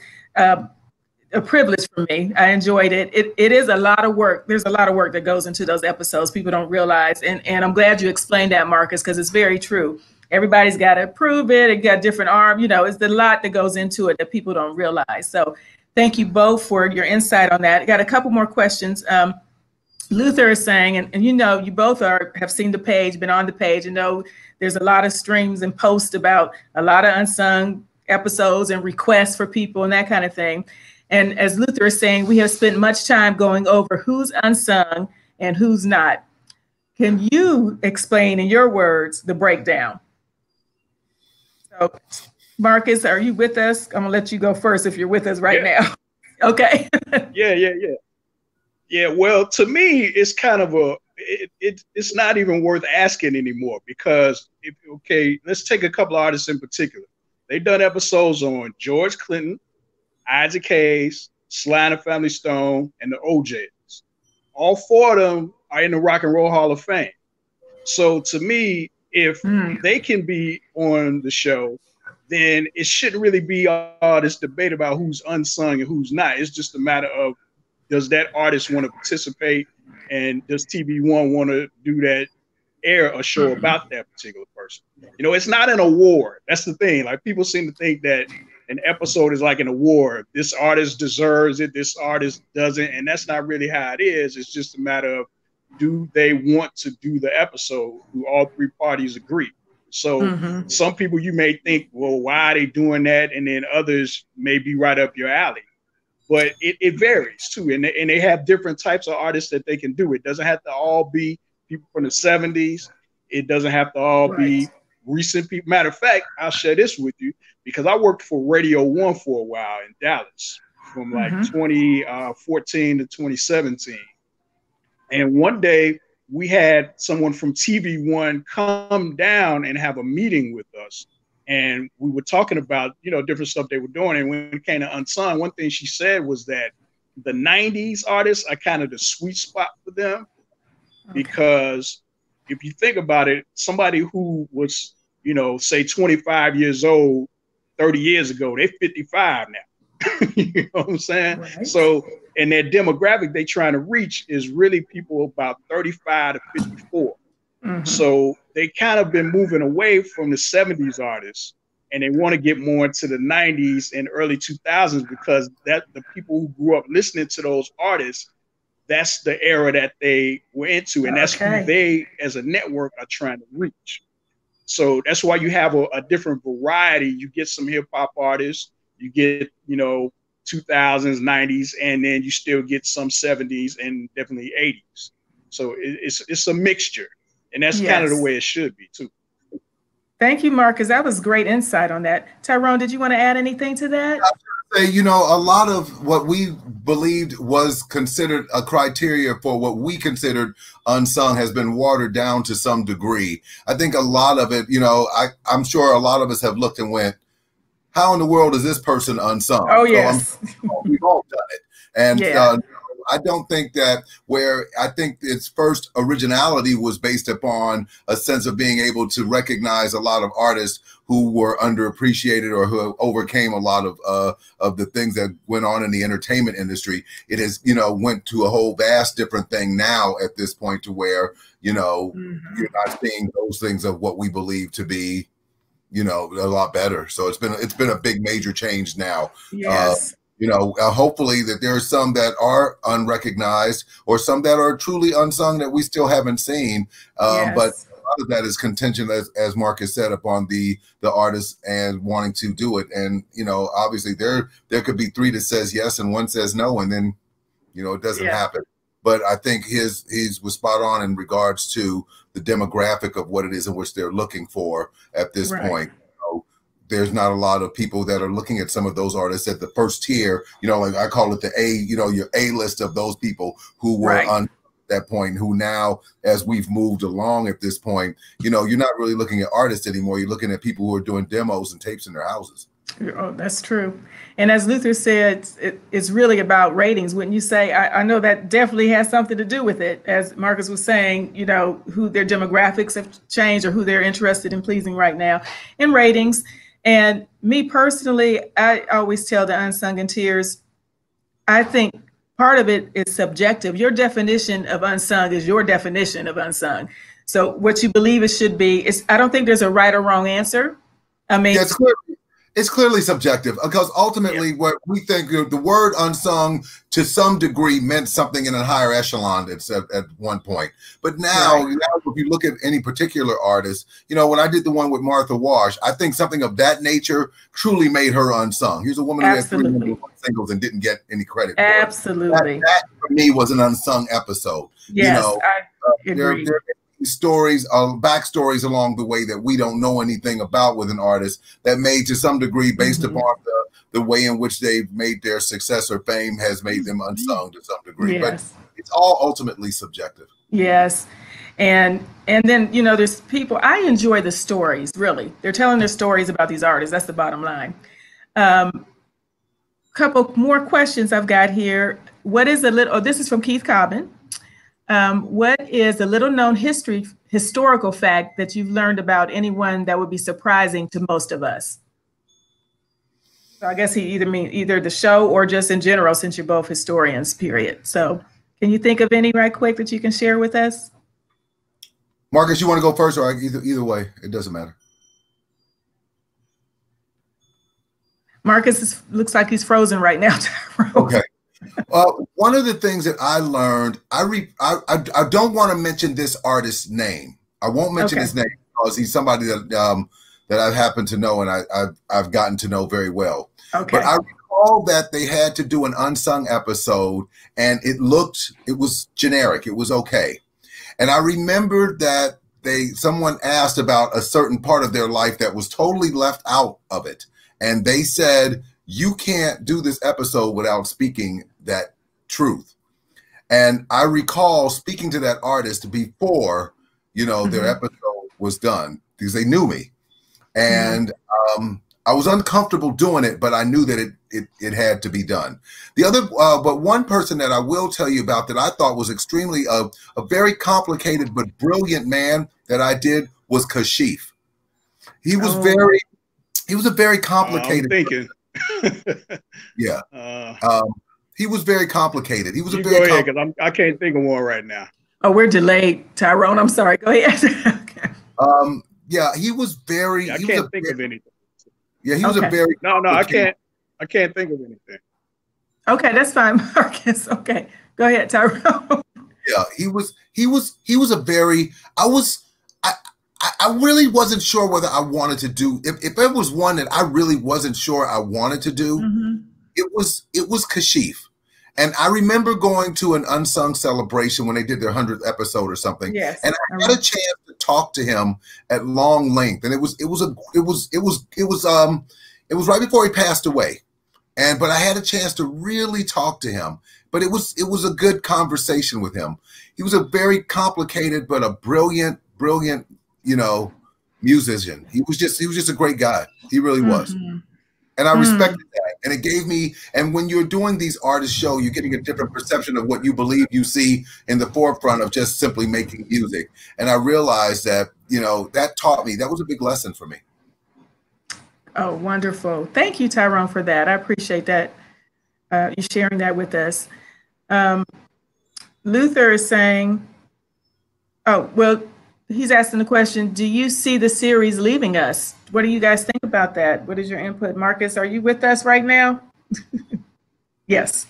a privilege for me. I enjoyed it. It is a lot of work. There's a lot of work that goes into those episodes. People don't realize. And I'm glad you explained that, Marcus, because it's very true. Everybody's got to approve it. It got different arm. It's a lot that goes into it that people don't realize. So thank you both for your insight on that. I got a couple more questions. Luther is saying, and you both have seen the page, been on the page, and know there's a lot of streams and posts about a lot of Unsung episodes and requests for people and that kind of thing. And as Luther is saying, we have spent much time going over who's unsung and who's not. Can you explain in your words the breakdown? So, Marcus, are you with us? I'm gonna let you go first if you're with us right now. Okay. Yeah. Well, to me, it's kind of it's not even worth asking anymore because let's take a couple of artists in particular. They've done episodes on George Clinton, Isaac Hayes, Sly and the Family Stone, and the OJs. All four of them are in the Rock and Roll Hall of Fame. So to me, if they can be on the show, then it shouldn't really be all this debate about who's unsung and who's not. It's just a matter of, does that artist want to participate, and does TV1 want to do that, air a show about that particular person? It's not an award. That's the thing. Like, people seem to think that an episode is like an award. This artist deserves it, this artist doesn't, and that's not really how it is. It's just a matter of, do they want to do the episode? Do all three parties agree? So some people, you may think, well, why are they doing that? And then others may be right up your alley. But it varies too. And they have different types of artists that they can do. It doesn't have to all be people from the 70s. It doesn't have to all be recent people. Matter of fact, I'll share this with you because I worked for Radio 1 for a while in Dallas from like 2014 to 2017. And one day we had someone from TV1 come down and have a meeting with us. And we were talking about, different stuff they were doing. And when it came to Unsung, one thing she said was that the 90s artists are kind of the sweet spot for them. Because if you think about it, somebody who was, say 25 years old 30 years ago, they're 55 now. You know what I'm saying? Right. So, and their demographic they trying to reach is really people about 35 to 54. So they kind of been moving away from the 70s artists, and they want to get more into the 90s and early 2000s because that the people who grew up listening to those artists, that's the era that they were into, and that's who they, as a network, are trying to reach. So that's why you have a different variety. You get some hip hop artists, you get 2000s, 90s, and then you still get some 70s and definitely 80s. So it's a mixture. And that's kind of the way it should be, too. Thank you, Marcus. That was great insight on that. Tyrone, did you want to add anything to that? I was going to say, a lot of what we believed was considered a criteria for what we considered unsung has been watered down to some degree. I think a lot of it, I'm sure a lot of us have looked and went, how in the world is this person unsung? Oh, yes. So we've all done it. And I don't think that I think its first originality was based upon a sense of being able to recognize a lot of artists who were underappreciated or who overcame a lot of the things that went on in the entertainment industry. It has, went to a whole vast different thing now at this point to where, you're not seeing those things of what we believe to be, a lot better. So it's been a big major change now. Yes. Hopefully that there are some that are unrecognized or some that are truly unsung that we still haven't seen. But lot of that is contingent, as Marcus said, upon the artist and wanting to do it. And you know, obviously there could be 3 that says yes and 1 says no, and then you know it doesn't happen. But I think he's was spot on in regards to the demographic of what it is in which they're looking for at this point. You know, there's not a lot of people that are looking at some of those artists at the first tier. You know, like I call it the A. You know, your A list of those people who were on that point, who now, as we've moved along at this point, you know, you're not really looking at artists anymore. You're looking at people who are doing demos and tapes in their houses. Oh, that's true. And as Luther said, it's really about ratings. Wouldn't you say? I know that definitely has something to do with it. As Marcus was saying, you know, who their demographics have changed or who they're interested in pleasing right now in ratings. And me personally, I always tell the Unsung in Tears, I think part of it is subjective. Your definition of unsung is your definition of unsung. So what you believe it should be, I don't think there's a right or wrong answer. I mean, it's clearly subjective, because ultimately what we think, the word unsung to some degree meant something in a higher echelon at one point. But now, if you look at any particular artist, you know, when I did the one with Martha Wash, I think something of that nature truly made her unsung. Here's a woman who had 3 singles and didn't get any credit for it. That for me was an unsung episode. Yes, you know, I agree. There stories, backstories along the way that we don't know anything about with an artist that made to some degree, based upon the way in which they've made their success or fame, has made them unsung to some degree. But it's all ultimately subjective. Yes. And then, you know, there's people, I enjoy the stories, really. They're telling their stories about these artists. That's the bottom line. Couple more questions I've got here. What is this is from Keith Cobbin. What is a little known historical fact that you've learned about anyone that would be surprising to most of us? So I guess he either the show or just in general, since you're both historians, period. So can you think of any right quick that you can share with us? Marcus, you want to go first, or either way, it doesn't matter. Marcus looks like he's frozen right now, Tyrone. Okay. One of the things that I learned, I don't want to mention this artist's name. I won't mention his name because he's somebody that that I've happened to know and I've gotten to know very well. Okay. But I recall that they had to do an unsung episode, and it was generic. It was okay. And I remembered that someone asked about a certain part of their life that was totally left out of it. And they said, you can't do this episode without speaking that truth. And I recall speaking to that artist before, you know, their episode was done, because they knew me. And I was uncomfortable doing it, but I knew that it had to be done. The other, but one person that I will tell you about that I thought was extremely a very complicated but brilliant man that I did was Kashif. He was he was a very complicated. I'm thinking. Yeah. He was very complicated. He was a very. Go ahead, because I can't think of one right now. Oh, we're delayed, Tyrone. I'm sorry. Go ahead. Okay. Yeah, he was very. Yeah, I can't think of anything. Yeah, he was a very. No, I can't think of anything. Okay, that's fine, Marcus. Okay, go ahead, Tyrone. Yeah, he was a very. I really wasn't sure whether I wanted to do. If there was one that I really wasn't sure I wanted to do, it was Kashif. And I remember going to an unsung celebration when they did their 100th episode or something. Yes. And I had a chance to talk to him at long length. And it was right before he passed away. But I had a chance to really talk to him. But it was a good conversation with him. He was a very complicated but a brilliant, you know, musician. He was just a great guy. He really was. And I respected that. And it gave me, and when you're doing these artist shows, you're getting a different perception of what you believe you see in the forefront of just simply making music. And I realized that, you know, that taught me, that was a big lesson for me. Oh, wonderful. Thank you, Tyrone, for that. I appreciate that, you sharing that with us. Luther is saying, oh, well, he's asking the question, do you see the series leaving us? What do you guys think about that? What is your input? Marcus, are you with us right now? Yes.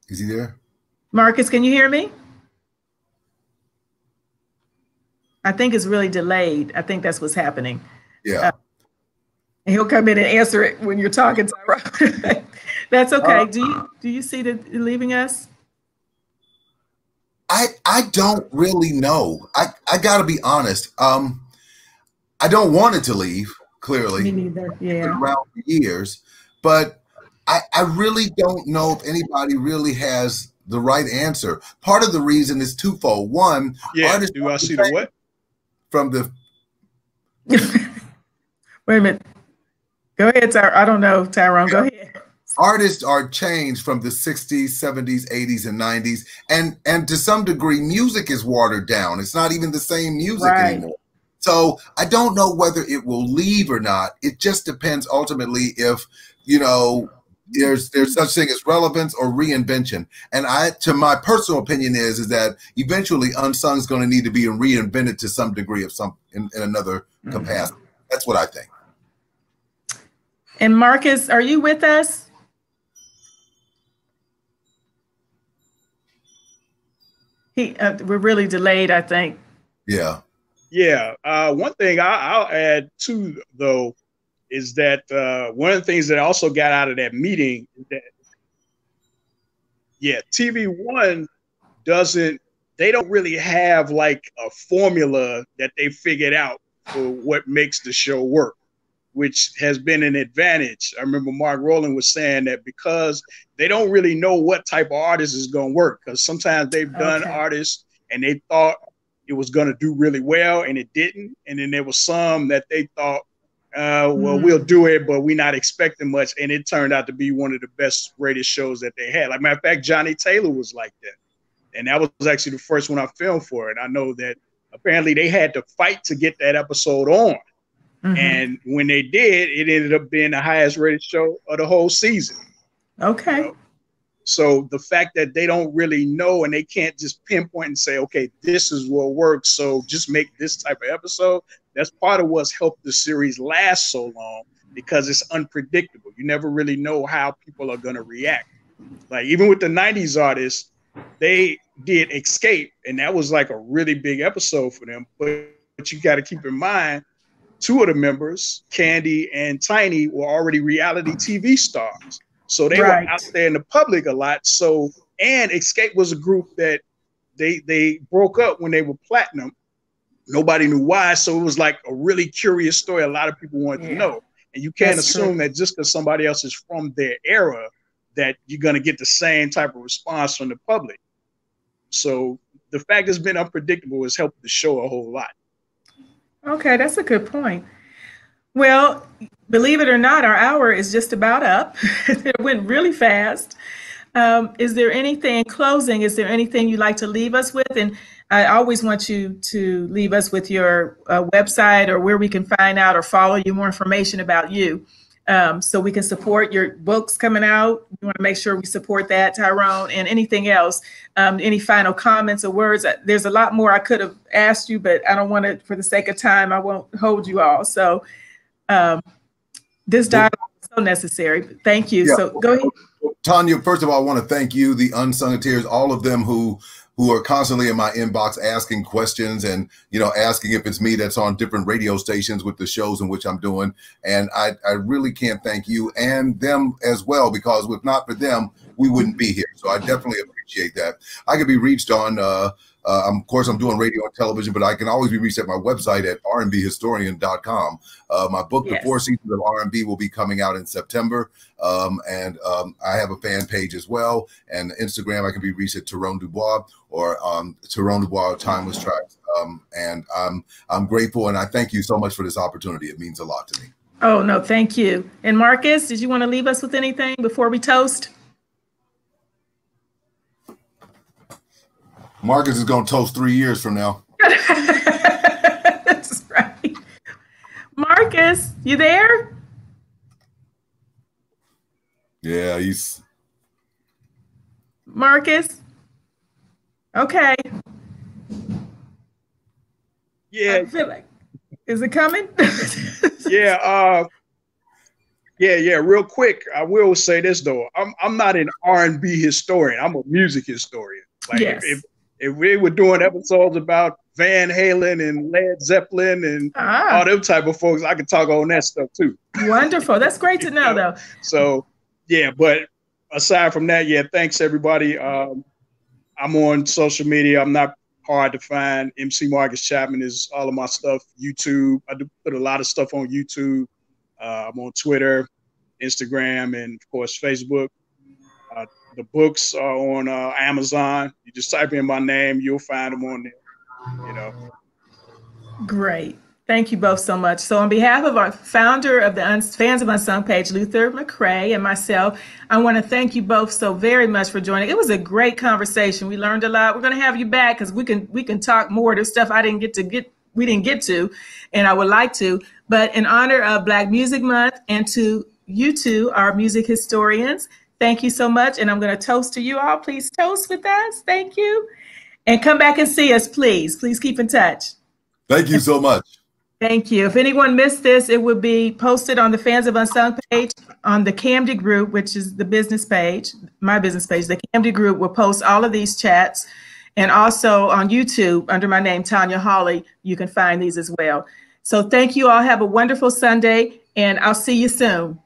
Is he there? Marcus, can you hear me? I think it's really delayed. I think that's what's happening. Yeah. And he'll come in and answer it when you're talking, Tyrone. That's okay. Do you see that leaving us? I don't really know. I got to be honest. I don't want it to leave, clearly. Me neither. Yeah. It's been around for years, but I really don't know if anybody really has the right answer. Part of the reason is twofold. One, artists do I see the what? From the Wait a minute. Go ahead, Tyrone. I don't know, Tyrone. Go ahead. Artists are changed from the 60s, 70s, 80s, and 90s. And to some degree, music is watered down. It's not even the same music anymore. So I don't know whether it will leave or not. It just depends ultimately if, you know, there's such thing as relevance or reinvention. And to my personal opinion is that eventually Unsung is going to need to be reinvented to some degree of in another capacity. That's what I think. And Marcus, are you with us? We're really delayed, I think. Yeah. Yeah. One thing I'll add too, though, is that one of the things that I also got out of that meeting is that, TV1 they don't really have like a formula that they figured out for what makes the show work, which has been an advantage. I remember Mark Rowland was saying that because they don't really know what type of artist is going to work, because sometimes they've done artists and they thought it was going to do really well and it didn't. And then there was some that they thought, well, we'll do it, but we're not expecting much. And it turned out to be one of the best rated shows that they had. Like, matter of fact, Johnny Taylor was like that. And that was actually the first one I filmed for it. I know that apparently they had to fight to get that episode on. And when they did, it ended up being the highest rated show of the whole season. Okay. You know? So the fact that they don't really know and they can't just pinpoint and say, okay, this is what works, so just make this type of episode. That's part of what's helped the series last so long, because it's unpredictable. You never really know how people are going to react. Like even with the 90s artists, they did Escape, and that was like a really big episode for them. But you got to keep in mind, two of the members, Candy and Tiny, were already reality TV stars. So they were out there in the public a lot. So, and Escape was a group that they broke up when they were platinum. Nobody knew why. So it was like a really curious story. A lot of people wanted to know. And you can't assume that just because somebody else is from their era, that you're going to get the same type of response from the public. So the fact it's been unpredictable has helped the show a whole lot. Okay, that's a good point. Well, believe it or not, our hour is just about up. It went really fast. Is there anything in closing? Is there anything you'd like to leave us with? And I always want you to leave us with your website or where we can find out or follow you, more information about you, so we can support your books coming out. We want to make sure we support that, Tyrone, and anything else. Any final comments or words? There's a lot more I could have asked you, but I don't want to, for the sake of time, I won't hold you all. So this dialogue is so necessary. Thank you. So go ahead. Tanya, first of all, I want to thank you, the Unsungiteers, all of them who are constantly in my inbox asking questions and, you know, asking if it's me that's on different radio stations with the shows in which I'm doing. And I really can't thank you and them as well, because if not for them, we wouldn't be here. So I definitely appreciate that. I could be reached on, of course, I'm doing radio and television, but I can always be reached at my website at rnbhistorian.com. My book, The 4 Seasons of R&B, will be coming out in September. And I have a fan page as well. And Instagram, I can be reached at Tyrone Dubois or Tyrone Dubois Timeless Tracks. And I'm grateful, and I thank you so much for this opportunity. It means a lot to me. Oh, no, thank you. And Marcus, did you want to leave us with anything before we toast? Marcus is going to toast 3 years from now. That's right. Marcus, you there? Yeah, he's. Marcus? Okay. Yeah. I feel like, is it coming? Yeah. Real quick, I will say this though. I'm not an R&B historian. I'm a music historian. Like if we were doing episodes about Van Halen and Led Zeppelin and all them type of folks. I can talk on that stuff too. Wonderful. That's great to know, though. So, yeah, but aside from that, yeah, thanks everybody. I'm on social media. I'm not hard to find. MC Marcus Chapman is all of my stuff. YouTube. I do put a lot of stuff on YouTube. I'm on Twitter, Instagram, and of course Facebook. The books are on Amazon. You just type in my name, you'll find them on there. You know. Great. Thank you both so much. So on behalf of our founder of the Fans of Unsung page, Luther McCrae, and myself, I want to thank you both so very much for joining. It was a great conversation. We learned a lot. We're going to have you back because we can talk more. There's stuff we didn't get to, and I would like to. But in honor of Black Music Month and to you two, our music historians, thank you so much. And I'm going to toast to you all. Please toast with us. Thank you. And come back and see us, please. Please keep in touch. Thank you so much. Thank you. If anyone missed this, it will be posted on the Fans of Unsung page on the Candid group, which is the business page, my business page. The Candid group will post all of these chats. And also on YouTube, under my name, Tanya Hawley, you can find these as well. So thank you all. Have a wonderful Sunday, and I'll see you soon.